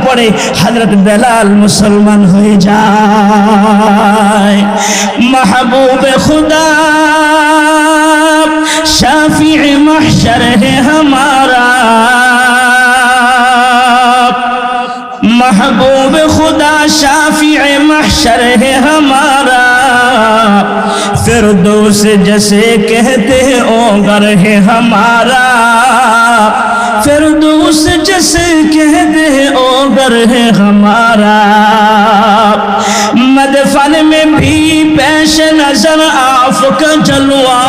পড়ে হযরত বেলাল মুসলমান হয়ে যায়। महबूब खुदा शाफिए महशर है हमारा, महबूब खुदा शाफिए महशर है हमारा, फिरदौस जैसे कहते हैं ओ घर है हमारा, फिरदौस जैसे कहते हैं ओ घर है हमारा। मदफन में भी पेश नजर आपका जलवा,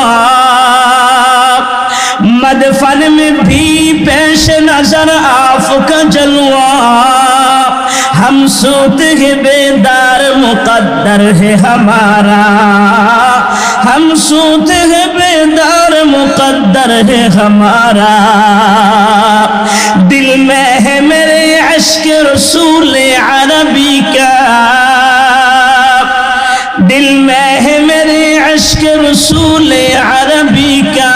मदफन में भी पेश नजर आपका जलवा, हम सोते हैं बेदार मुकद्दर है हमारा, हम सोते हैं बेदार मुकद्दर है हमारा। दिल में है मेरे इश्क रसूल अरबी का, दिल में है मेरे इश्क रसूल अरबी का,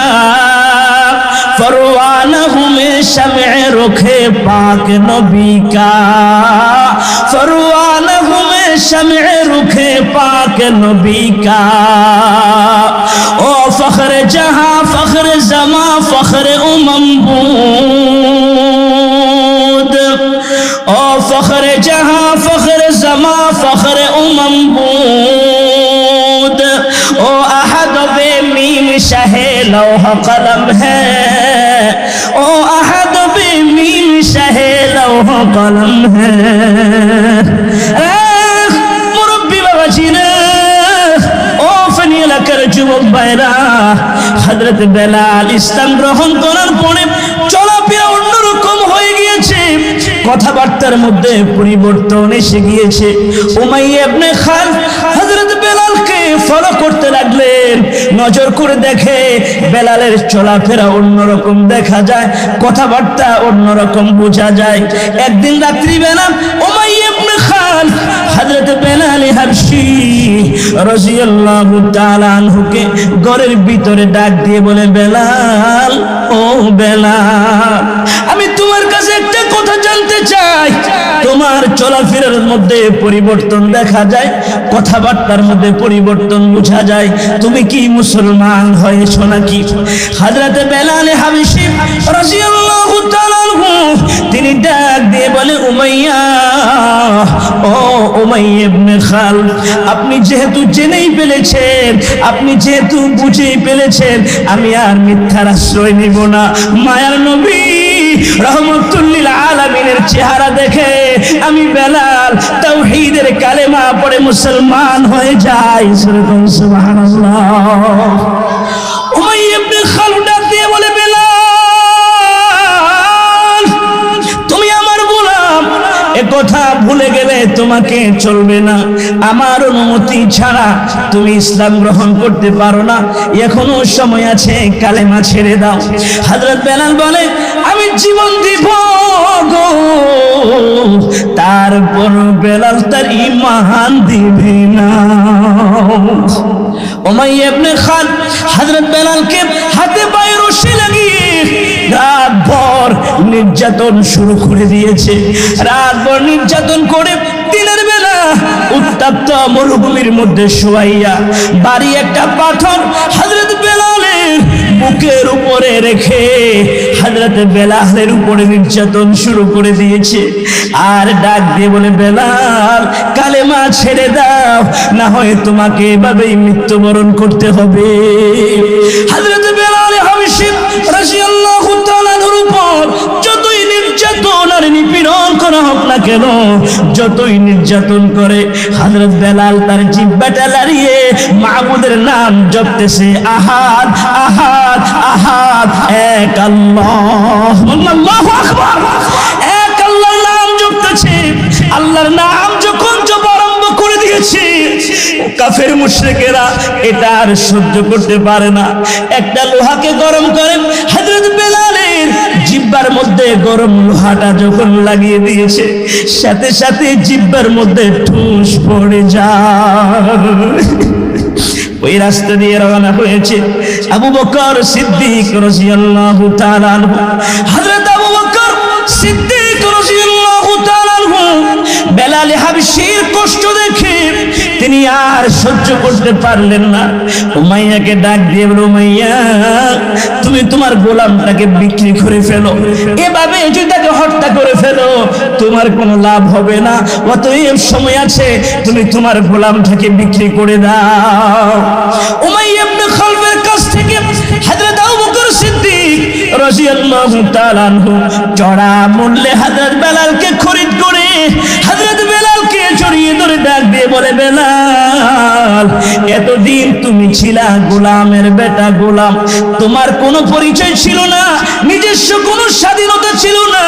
फरवाना हूँ मैं शम्अ रुखे पाक नबी का, फरवाना हूँ मैं शम्अ रुखे पाक नबी का। ओ फख्र जहां फख्र जमा फख्र उमम बूद, ओ फख्र जहां फख्र जमा फख्र उमम बूद, ओ अहद बे मीम शहे लौह कलम है, ओ अहद बे मीम शहे लौह कलम है। मुरब्बी बाबा जी ने ओ फनी एलाকার যুবক ভাইরা, হযরত বেলাল ইসলাম গ্রহণ করার পরে চলাফেরা অন্যরকম হয়ে গিয়েছে, কথাবার্তার মধ্যে পরিবর্তন এসে গিয়েছে। উমাইয়া ইবনে খালদ হযরত বেলালকে ফলো করতে লাগলেন, নজর করে দেখে বেলালের চলাফেরা অন্যরকম দেখা যায়, কথাবার্তা অন্যরকম বোঝা যায়। একদিন রাত্রিবেলা উমাইয়া ইবনে খালদ হযরত বেলাল হাবশী রাদিয়াল্লাহু তাআলা আনহুকে ঘরের ভিতরে ডাক দিয়ে বলে, বেলাল, ও বেলাল, আমি তোমার কাছে একটা কথা জানতে চাই। তোমার চলাফেরার মধ্যে পরিবর্তন দেখা যায়, কথাবার্তার মধ্যে পরিবর্তন বোঝা যায়, তুমি কি মুসলমান হয়েছো নাকি? হযরত বেলাল হাবশী রাদিয়াল্লাহু তাআলা আনহু তিনি ডাক দিয়ে বলে, উমাইয়া, ও উমাইয়া ইবনে খালদ, আপনি যেহেতু জেনেই ফেলেছেন, আপনি যেহেতু বুঝেই ফেলেছেন, আমি আর মিথ্যার আশ্রয় নিব না। মায়ার নবী রহমাতুল লিল আলামিনের চেহারা দেখে আমি বেলাল তাওহীদের কালেমা পড়ে মুসলমান হয়ে যাই। সুবহানাল্লাহ। উমাইয়া ইবনে খালদ ডাক দিয়ে বলে, বেলাল, তুমি আমার গোলাম, এ কথা ভুলে গেলে তোমাকে চলবে না। আমার অনুমতি ছাড়া তুমি ইসলাম গ্রহণ করতে পারো না, এখনো সময় আছে, কালেমা ছেড়ে দাও। হযরত বেলাল বলে, আমি জীবন দিব গো, তারপর বেলাল তার ঈমান দিবে না। উমাইয়া ইবনে খালদ হযরত বেলালকে হাতে পায়ে রশি লাগিয়ে রাতভর নির্যাতন শুরু করে দিয়েছে। রাতভর নির্যাতন করে দিনের বেলা উত্তপ্ত মরুভূমির মধ্যে শোয়াইয়া বাড়ি একটা পাথর হযরত বেলালের বুকের উপরে রেখে হযরত বেলালের উপরে নির্যাতন শুরু করে দিয়েছে। আর ডাক দিয়ে বলে, বেলাল, কালেমা ছেড়ে দাও, না হয় তোমাকে এভাবেই মৃত্যুবরণ করতে হবে। হযরত বেলাল হাবশী রাদিয়াল্লাহু তাআলা আনহুর উপর যতই নির্যাতন আর নিপীড়ন করা হোক না কেন, যতই নির্যাতন করে, হযরত বেলাল তার জিহ্বাটা লাড়িয়ে মাবুদের নাম জপতেছে, আহাদ আহাদ আহাদ, এক আল্লাহ, আল্লাহু আকবার, এক আল্লাহর নাম জপতেছে। আল্লাহর নাম যখন জপ আরম্ভ করে দিয়েছে, কাফের মুশরিকেরা এটা আর সহ্য করতে পারে না। একটা লোহাকে গরম করে হযরত বেলালের জিহ্বার মধ্যে গরম লোহাটা যখন লাগিয়ে দিয়েছে, সাথে সাথে জিহ্বার মধ্যে ঠুস পড়ে যায়। ওই রাস্তা দিয়ে রওনা হয়েছে আবু বকর সিদ্দিক রাদিয়াল্লাহু তাআলা আনহু। হযরত আবু বকর সিদ্দিক রাদিয়াল্লাহু তাআলা আর সহ্য করতে পারলেন না, উমাইয়াকে ডাক দিয়ে বলল, উমাইয়া তুমি তোমার গোলামটাকে বিক্রি করে ফেলো, এভাবে যদি তাকে হত্যা করে ফেলো তোমার কোনো লাভ হবে না, অতএব সময় আছে, তুমি তোমার গোলামটাকে বিক্রি করে দাও। উমাইয়া ইবনে খালফের কাছ থেকে হযরত আবু বকর সিদ্দিক রাদিয়াল্লাহু তাআলা আনহু চড়া মূল্যে হযরত বেলালকে খরিদ করে হযরত বেলালকে জড়িয়ে ধরে ডাক দিয়ে বলে, বেলাল এতদিন তুমি ছিলা গোলামের বেটা গোলাম, তোমার কোনো পরিচয় ছিল না, নিজস্ব কোনো স্বাধীনতা ছিল না।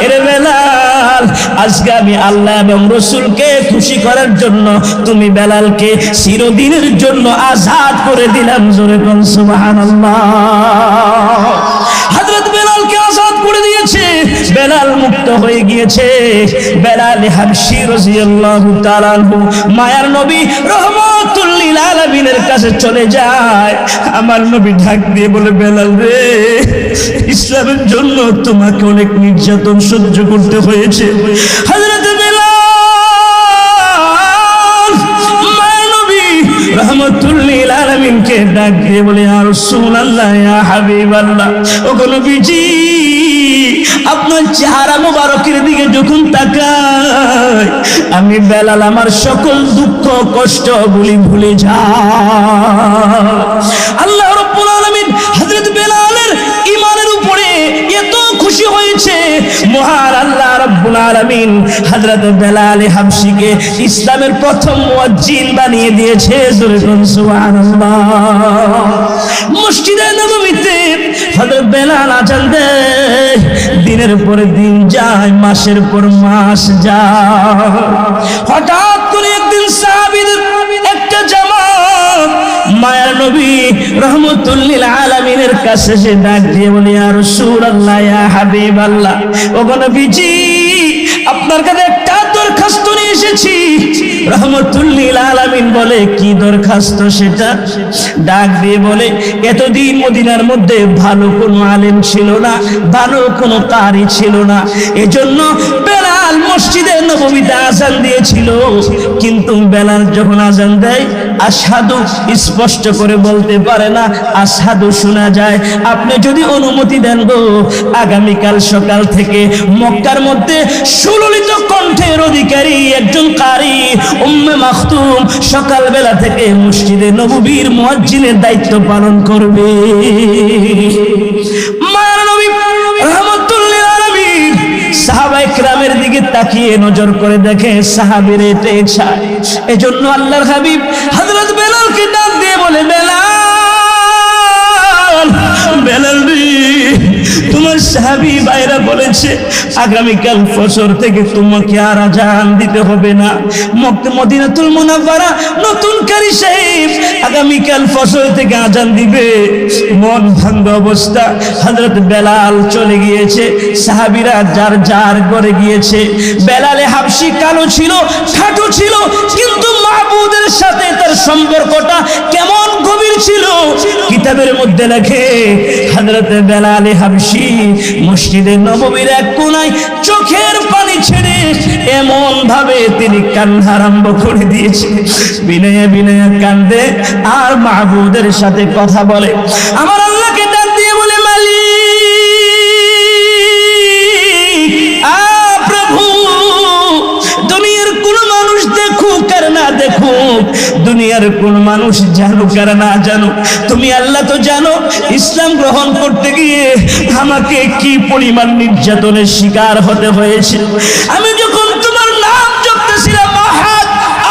এরে বেলাল, আজকে আমি আল্লাহ এবং রাসূলকে খুশি করার জন্য তুমি বেলালকে চিরদিনের জন্য আজাদ করে দিলাম। জোরে বল সুবহানাল্লাহ। হযরত বেলালকে আজাদ করে দিয়েছে, বেলাল মুক্ত হয়ে গিয়েছে। বেলাল হাবশী রাদিয়াল্লাহু তাআলা আনহু মায়ার নবী রাহমাতুল লিল আলামিনের কাছে চলে যায়। আমার নবী ডাক দিয়ে বলে, বেলাল রে, ইসলামের জন্য তোমাকে অনেক নির্যাতন সহ্য করতে হয়েছে। হযরত বেলাল মায়ার নবী রাহমাতুল লিল আলামিনকে ডাক দিয়ে বলে, ইয়া রাসূলুল্লাহ, ইয়া হাবিবাল্লাহ, ওগো নবীজি, আপনার চেহারা মোবারকের দিকে যখন তাকাই আমি বেলাল আমার সকল দুঃখ কষ্ট ভুলে যাই। আল্লাহ রাব্বুল আলামিন হযরত বেলালের ঈমানের উপরে এত খুশি হয়েছে, মহান আল্লাহ রাব্বুল আলামিন হযরত বেলাল হাবশীকে ইসলামের প্রথম মুয়াজ্জিন বানিয়ে দিয়েছে। সুবহানাল্লাহ। মসজিদে নববীতে হযরত বেলাল আযান দেয়, দিনের পরে দিন যায়, মাসের পর মাস যায়। হঠাৎ করে একদিন সাহাবীদের একটা জামাত মায়ার নবী রাহমাতুল লিল আলামিনের কাছে এসে ডাক দিয়ে বলে, ইয়া রাসূলুল্লাহ, ইয়া হাবিবাল্লাহ, ওগো নবীজি, আপনার কাছে একটা দরখাস্ত নিয়ে এসেছি। রাহমাতুল লিল আলামিন বলে, কি দরখাস্ত সেটা? ডাক দিয়ে বলে, এতদিন মদিনার মধ্যে ভালো কোনো আলেম ছিল না, ভালো কোনো কারি ছিল না, এজন্য বেলাল মসজিদে নববীতে আযান দিয়েছিল, কিন্তু বেলাল যখন আযান দেয় আশহাদু স্পষ্ট করে বলতে পারে না, আশহাদু শোনা যায়। আপনি যদি অনুমতি দেন গো, আগামীকাল সকাল থেকে মক্কার মধ্যে সুললিত কণ্ঠের অধিকারী একজন কারি উম্মে মাখতুম সকালবেলা থেকে মসজিদে নববীর মুয়াজ্জিনের দায়িত্ব পালন করবে। মায়ার নবী রাহমাতুল লিল আলামিন সাহাবায়ে কেরামের দিকে তাকিয়ে নজর করে দেখে সাহাবীরা এতে চায়, এজন্য আল্লাহর হাবিব হযরত বেলালকে ডাক দিয়ে বলে, বেলাল, বেলাল রে, তোমার সাহাবী ভাইরা বলেছে আগামীকাল ফজর থেকে তোমাকে আর আযান দিতে হবে না। মদিনাতুল মুনাওয়ারা নতুন কারি সাহেব আগামীকাল ফজর থেকে আযান দিবে। মন ভাঙ্গা অবস্থা, হযরত বেলাল চলে গিয়েছে, সাহাবীরা যার যার ঘরে গিয়েছে। বেলালে হাবশী কালো ছিল, খাটো ছিল, কিন্তু মাহবুদের সাথে তার সম্পর্কটা কেমন গভীর ছিল। কিতাবের মধ্যে লেখে হযরত বেলালে হাবশী মসজিদে নববীর এক কোণায় চোখের পানি ছেড়ে এমন ভাবে তিনি কান্না আরম্ভ করে দিয়েছে, বিনয়ে বিনয়ে কান্দে আর মাহবুদের সাথে কথা বলে। আমার আল্লাহকে ডাক দিয়ে বলে, মালিক, প্রভু, দুনিয়ার কোন মানুষ দেখুক আর না দেখুক, দুনিয়ার কোন মানুষ জানুক আর না জানুক, তুমি আল্লাহ তো জানো ইসলাম গ্রহণ করতে গিয়ে আমাকে কি পরিমাণ নির্যাতনের শিকার হতে হয়েছে। আমি যখন তোমার নাম জপতেছিলাম, আহাদ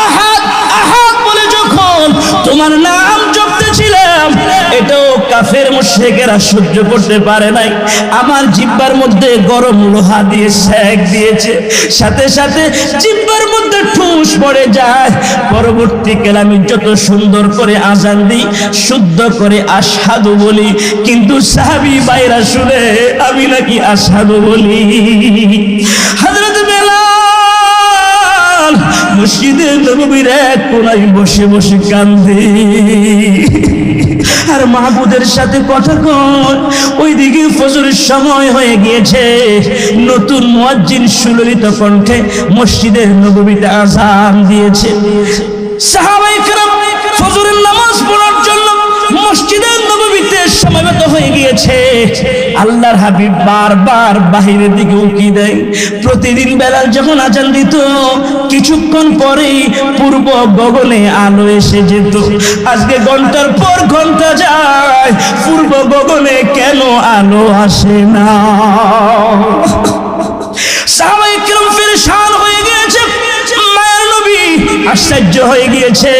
আহাদ আহাদ বলে যখন তোমার নাম জপতেছিলাম, এটাও কাফের মুশরিকেরা সহ্য করতে পারে নাই। আমার জিহ্বার মধ্যে গরম লোহা দিয়ে সেক দিয়েছে, সাথে সাথে জিহ্বার মধ্যে ঠুস পড়ে যায়। পরবর্তীকালে আমি যত সুন্দর করে আযান দিই, শুদ্ধ করে আশহাদু বলি, কিন্তু সাহাবী ভাইরা শুনে আমি নাকি আশহাদু বলি। হযরত বেলাল মসজিদে নববীর এক কোণায় বসে বসে কান্দে আর মাহবুদের সাথে কথা কয়। ওইদিকে ফজরের সময় হয়ে গিয়েছে, নতুন মুয়াজ্জিন সুললিত কণ্ঠে মসজিদে নববীতে আযান দিয়েছে। সাহাবায়ে কেরাম ফজরের নামাজ পড়ার জন্য মসজিদে নববীতে সমবেত হয়ে গিয়েছে। আল্লাহর হাবিব বারবার বাহিরের দিকে উকি দেয়। প্রতিদিন বেলাল যখন আজান দিত কিছুক্ষণ পরেই পূর্ব গগনে আলো এসে যেত। আজকে ঘন্টার পর ঘন্টা যায়, পূর্ব গগনে কেন আলো আসে না? সাহাবায়ে কেরাম পেরেশান হয়ে গিয়েছে। মায়ের নবী আশ্চর্য হয়ে গিয়েছে,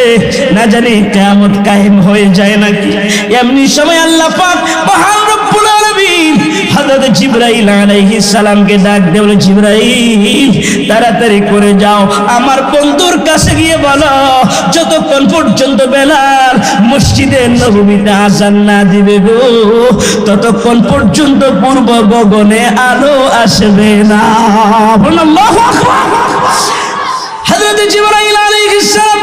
না জানি কিয়ামত কায়েম হয়ে যায় নাকি। এমনি সময় আল্লাহ পাক মহান রব্বুল আলামিন হযরত জিবরাইল আলাইহিস সালামকে ডাক দিয়ে বলে, জিবরাইল তাড়াতাড়ি করে যাও, আমার বন্ধুর কাছে গিয়ে বলো যতক্ষণ পর্যন্ত বেলাল মসজিদে নববীতে আযান না দিবে গো ততক্ষণ পর্যন্ত পূর্ব গগনে আলো আসবে না। আল্লাহু আকবার। হযরত জিবরাইল আলাইহিস সালাম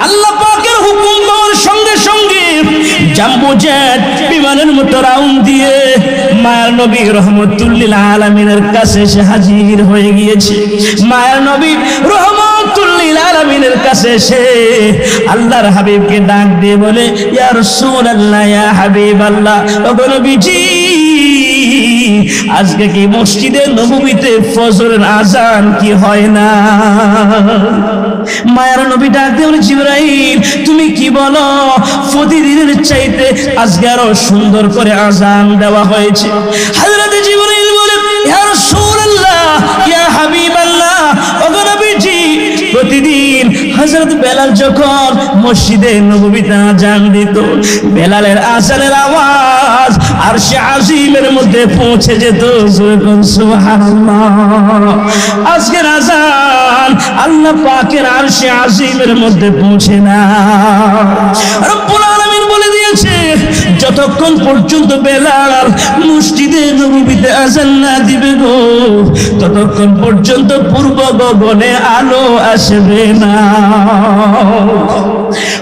আল্লাহ পাকের হুকুম পাওয়ার সঙ্গে সঙ্গে জাম্বো জেট বিমানের মতো রাউন্ড দিয়ে মায়ের নবী রহমতুল লিল আলামিনের কাছে এসে হাজির হয়ে গিয়েছে। মায়ের নবী রহমতুল লিল আলামিনের কাছে এসে আল্লাহর হাবিবকে ডাক দিয়ে বলে, ইয়া রাসূলুল্লাহ, ইয়া হাবিবাল্লাহ, ওগো নবীজি আজকে কি মসজিদে নববীতে ফজরের আজান কি হয় না? মায়ের নবী ডাক দিয়ে বলে, জিবরাইল তুমি কি বলো, প্রতিদিনের চাইতে আজকে আরো সুন্দর করে আজান দেওয়া হয়েছে। হযরত জিবরাইল বলে, ইয়া রাসূলুল্লাহ, ইয়া হাবিবাল্লাহ, ওগো নবীজি প্রতিদিন হযরত বেলাল যখন মসজিদে নববীতে আজান দিত বেলালের আজানের আওয়াজ আরশে আজিমের মধ্যে পৌঁছে যেত। সুবহানাল্লাহ। আজকের আজান আল্লাহ পাকের আরশে আজিমের মধ্যে পৌঁছে না। রব্বুল আলামিন বলে দিয়েছে যতক্ষণ পর্যন্ত বেলাল মসজিদে নববীতে আজান না দিবে গো ততক্ষণ পর্যন্ত পূর্ব গগনে আলো আসবে না।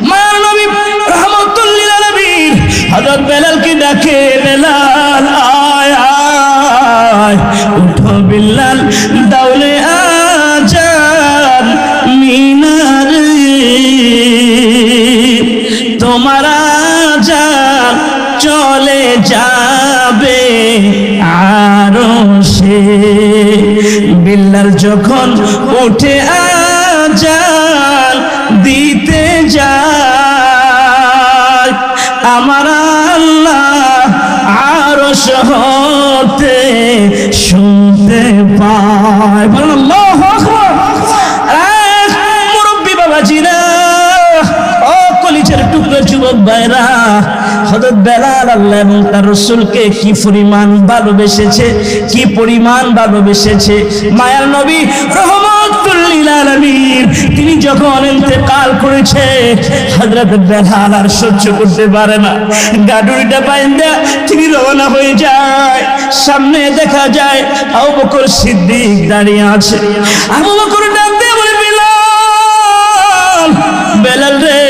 মায়ের নবী রহমতুল লিল আলামিন হযরত বেলালকে ডাকে, বেলাল আয় আয়, উঠো বিল্লাল দাউলে আজান মিনারে, তোমার আজান চলে যাবে আরশে। বিল্লাল যখন উঠে আজান দিতে যায় আমার আল্লাহ আরশ হতে শুনতে পায়। আল্লাহু আকবার। মুরব্বি বাবাজিরা, ও কলিজার টুকরো যুবক ভাইরা, হযরত বেলাল আল্লাহ এবং তার রাসূলকে কি পরিমাণ ভালোবেসেছে, কি পরিমাণ ভালোবেসেছে। মায়ার নবী রহমতুল লিল আলামিন তিনি যখন ইন্তেকাল করেছে হযরত বেলাল আর সহ্য করতে পারে না, গাড়িটা বাইন্ধা তিনি রওনা হয়ে যায়। সামনে দেখা যায় আবু বকর সিদ্দিক দাঁড়িয়ে আছে। আবু বকর ডাক দিয়ে বলে, বেলাল, বেলাল রে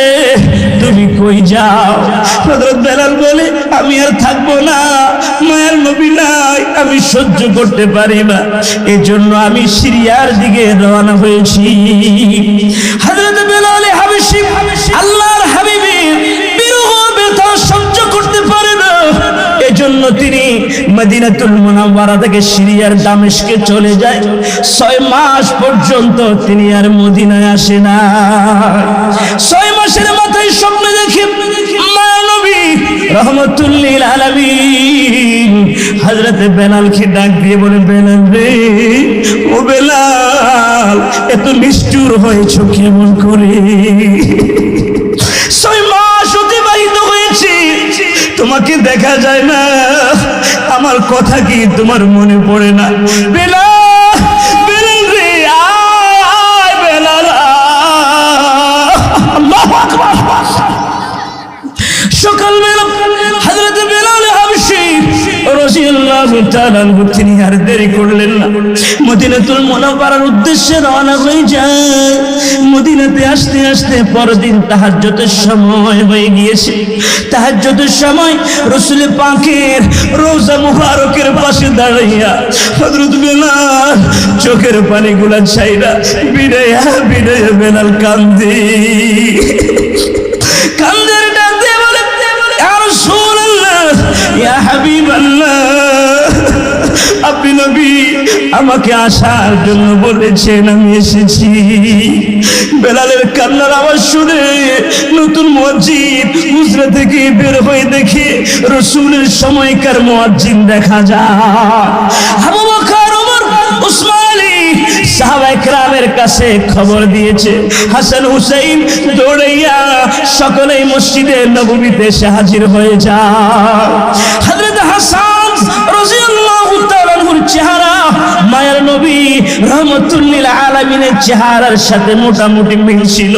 তুমি কই যাও? হযরত বেলাল বলে, আমি আর থাকবো না, মায়ের নবী নাই, আমি সহ্য করতে পারি না, এজন্য আমি সিরিয়ার দিকে রওনা হয়েছি। হযরত বেলাল হাবশী আল্লাহর হাবিবের বিরহ ব্যথা সহ্য করতে পারে না, এজন্য তিনি মদিনাতুল মুনাওয়ারা থেকে সিরিয়ার দামেস্কে চলে যায়। 6 মাস পর্যন্ত তিনি আর মদিনায় আসে না। 6 মাসের মাথায় স্বপ্ন দেখে মায়ের নবী রহমতুল লিল আলামিন হযরত বেলালকে ডাক দিয়ে বলে, বেলাল রে, ও বেলাল এত নিষ্ঠুর হয়েছ কেমন করে? 6 মাস অতিবাহিত হয়েছে, তোমাকে দেখা যায় না, আমার কথা কি তোমার মনে পড়ে না? বেলাল, বেলাল রে, আয় বেলাল। আল্লাহু আকবার। সকালবেলা হযরত বেলাল হাবশী রাদিয়াল্লাহু তাআলা তিনি আর দেরি করলেন না। মদিনাতুল মুনাওয়ারার উদ্দেশ্যে রওনা হয়ে যায়। মদিনাতে আসতে আসতে পরদিন তাহাজ্জুদের সময় হয়ে গিয়েছে। তাহাজ্জুদের সময় রাসূল পাকের রওজা মুবারকের পাশে দাঁড়াইয়া হযরত বেলাল চোখের পানিগুলা ছাইরা বিদায়া বিদায়া বেলাল কান্দে। কান্দের ডাক দিয়ে বলে, ইয়া রাসূলুল্লাহ, ইয়া হাবিবাল্লাহ, আপনি নবী আমাকে আসার জন্য বলেছেন, আমি এসেছি। বেলালের কান্নার আওয়াজ শুনে নতুন মুয়াজ্জিন হুজরা থেকে বের হয়ে দেখে রাসূলের সময়কার মুয়াজ্জিন দেখা যায়। আবু বকর, ওমর, উসমান আলী সাহাবায়ে কেরামের কাছে খবর দিয়েছে। হাসান হুসাইন দৌড়াইয়া সকলেই মসজিদে নববীতে এসে হাজির হয়ে যায়। হযরত হাসান রাদিয়াল্লাহু তাআলা আনহুর চেহারা মায়ের নবী রাহমাতুল লিল আলামিনের চেহারার সাথে মোটামুটি মিল ছিল।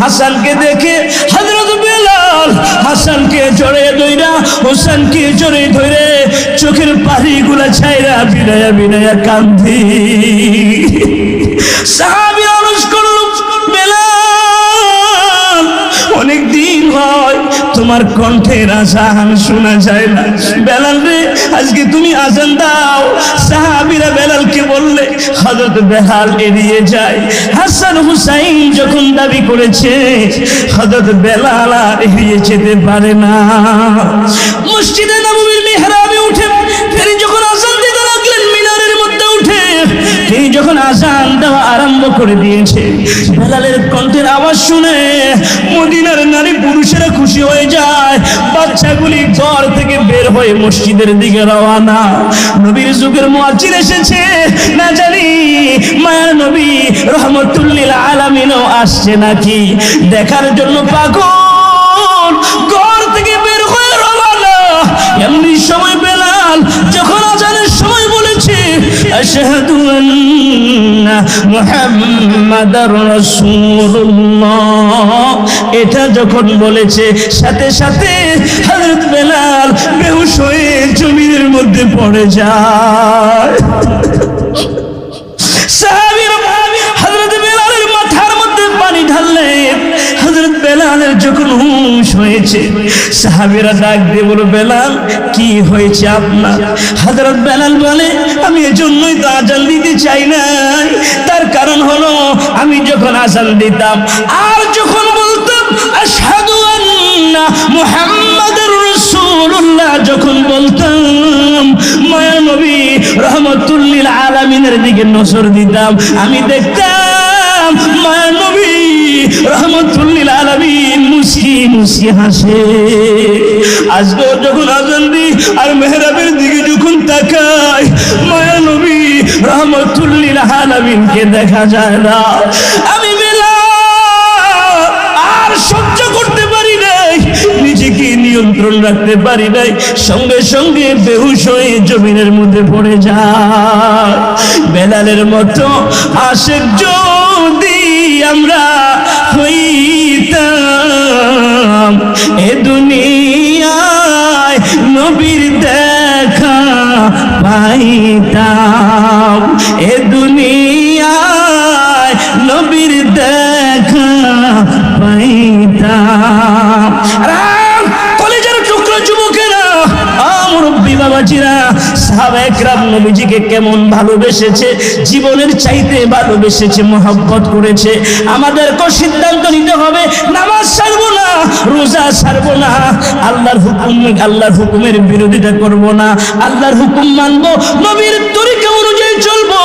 হাসানকে দেখে হযরত বেলাল হাসানকে জড়িয়ে ধইরা, হোসেনকে জড়িয়ে ধরে চোখের পানিগুলা ছাইরা বিদায়া বিদায়া কান্দি। সাহাবী আরজ করল, বেলাল অনেক দিন হয় তোমার কণ্ঠের আজান শোনা যায় না। বেলাল রে, আজকে তুমি আজান দাও। সাহাবীরা বেলালকে বললে হযরত বেলাল এড়িয়ে যায়। হাসান হুসাইন যখন দাবি করেছে হযরত বেলাল আর এড়িয়ে যেতে পারে না। মসজিদে নববীর মিহরাবে উঠে তিনি যখন আজান দিতে লাগলেন, মিনারের মধ্যে উঠে তিনি যখন আজান দেওয়া আরম্ভ করে দিয়েছে, বেলালের কণ্ঠের আওয়াজ শুনে মদিনার নারী পুরুষেরা খুশি হয়ে যায়। বাচ্চাগুলি ঘর থেকে বের হয়ে মসজিদের দিকে রওনা। নবীর যুগের মুয়াজ্জিন এসেছে, না জানি মায়ার নবী রাহমাতুল লিল আলামিনও আসছে নাকি দেখার জন্য পাগল ঘর থেকে বের হয়ে রওনা। এমনি সময় বেলাল যখন আজানের সময় বলেছে আশহাদু আন্না মুহাম্মাদার রাসূলুল্লাহ, এটা যখন বলেছে সাথে সাথে হযরত বেলাল বেহুশ হয়ে জমিনের মধ্যে পড়ে যায়। সাহাবীরা হযরত বেলালের মাথার মধ্যে পানি ঢাললেন। হযরত বেলালের যখন হুঁশ হয়েছে, সাহাবীরা ডাক দিয়ে বলে, বেলাল কি হয়েছে আপনার? হযরত বেলাল বলে, আমি এজন্যই তো আজান দিতে চাই নাই। তার কারণ হলো আমি যখন আজান দিতাম আর যখন বলতাম আশহাদু আন্না মুহাম্মাদুর রাসূলুল্লাহ যখন বলতাম, মায়া নবী রাহমাতুল লিল আলামিনের দিকে নজর দিতাম, আমি দেখতাম মায়া নবী রাহমাতুল লিল আলামিন মুস্কি মুস্কি হাসে। আজকে যখন আজান দিই আর মেহরাবের দিকে যখন তাকাই, মায়া নবী রাহমাতুল লিল আলামিনকে দেখা যায় না। আমি বেলাল আর সহ্য করতে পারি নাই, নিজেকে নিয়ন্ত্রণ রাখতে পারি নাই, সঙ্গে সঙ্গে বেহুশ হয়ে জমিনের মধ্যে পড়ে যায়। বেলালের মতো আশিক যদি আমরা হইতাম, এ দুনিয়ায় নবীর দেখা পাইতাম, এ দুনিয়ায় নবীর দেখা পাইতাম। কলেজের টুকরো যুবকেরা, মুরব্বী বাবাজিরা, সাহাবায়ে কেরাম নবীজিকে কেমন ভালোবেসেছে, জীবনের চাইতে ভালোবেসেছে, মহব্বত করেছে। আমাদেরকে সিদ্ধান্ত নিতে হবে, নামাজ ছাড়বো না, রোজা ছাড়বো না, আল্লাহর হুকুমের বিরোধিতা করব না, আল্লাহর হুকুম মানবো, নবীর তরিকা অনুযায়ী চলবো।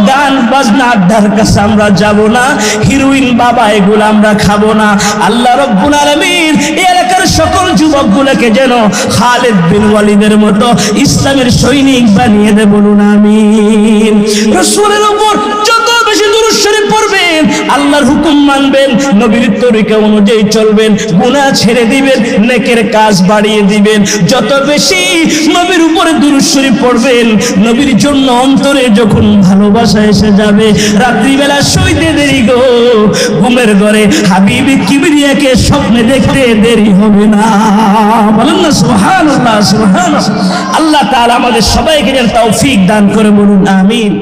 গান বাজনা আড্ডার কাছে আমরা যাব না, হিরোইন বাবা এগুলো আমরা খাবো না। আল্লাহ রাব্বুল আলামিন এই এলাকার সকল যুবকগুলোকে যেন খালিদ বিন ওয়ালিদের মতো ইসলামের সৈনিক বানিয়ে দেয়, বলুন আমিন। রাসূলের উপর যত বেশি দুরূদ শরীফ পড়বেন, আল্লাহর হুকুম মানবেন, নবীর তরিকা অনুযায়ী চলবেন, গুনাহ ছেড়ে দিবেন, নেকের কাজ বাড়িয়ে দিবেন। যত বেশি নবীর উপরে দুরূদ শরীফ পড়বেন, নবীর জন্য অন্তরে যখন ভালোবাসা এসে যাবে, রাত্রিবেলা শুইতে দেরি গো, ঘুমের ঘরে হাবিবি কিবরিয়াকে স্বপ্নে দেখতে দেরি হবে না। বলেন না সুবহানাল্লাহ, সুবহানাল্লাহ। আল্লাহ তাআলা আমাদের সবাইকে যেন তৌফিক দান করে, বলুন আমিন।